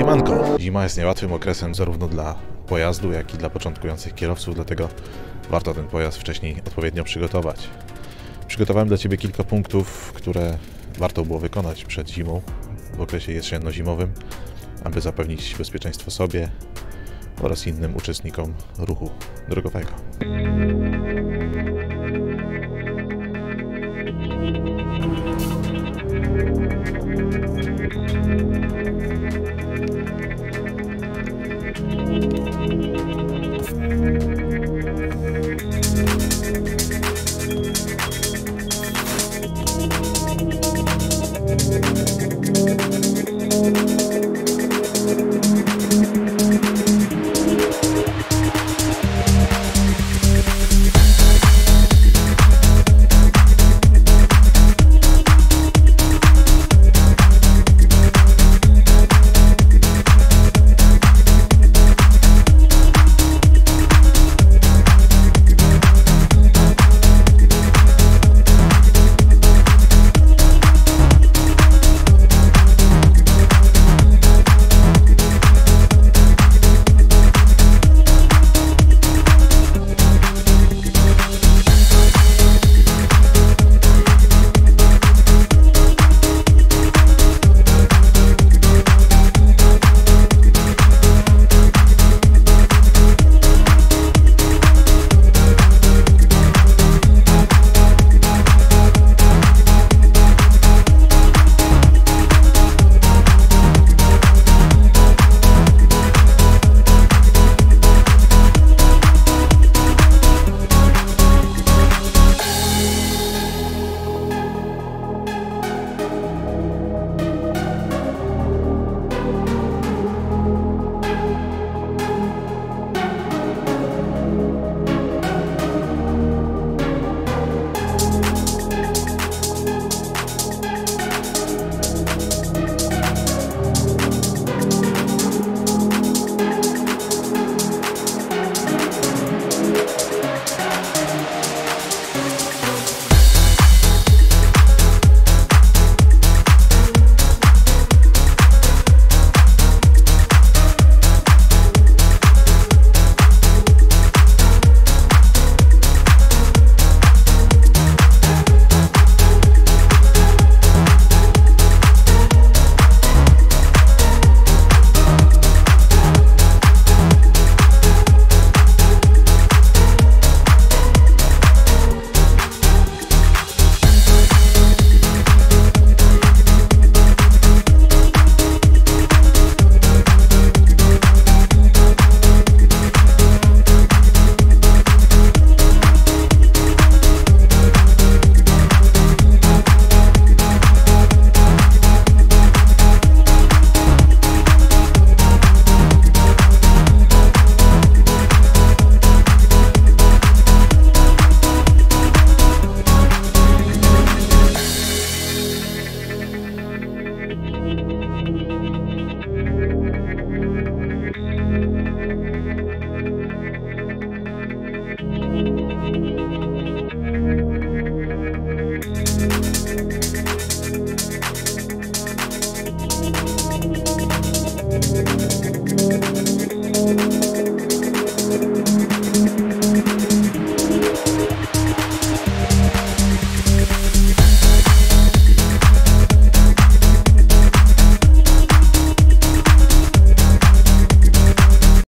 Siemanko! Zima jest niełatwym okresem zarówno dla pojazdu, jak i dla początkujących kierowców, dlatego warto ten pojazd wcześniej odpowiednio przygotować. Przygotowałem dla Ciebie kilka punktów, które warto było wykonać przed zimą, w okresie jesienno-zimowym, aby zapewnić bezpieczeństwo sobie oraz innym uczestnikom ruchu drogowego.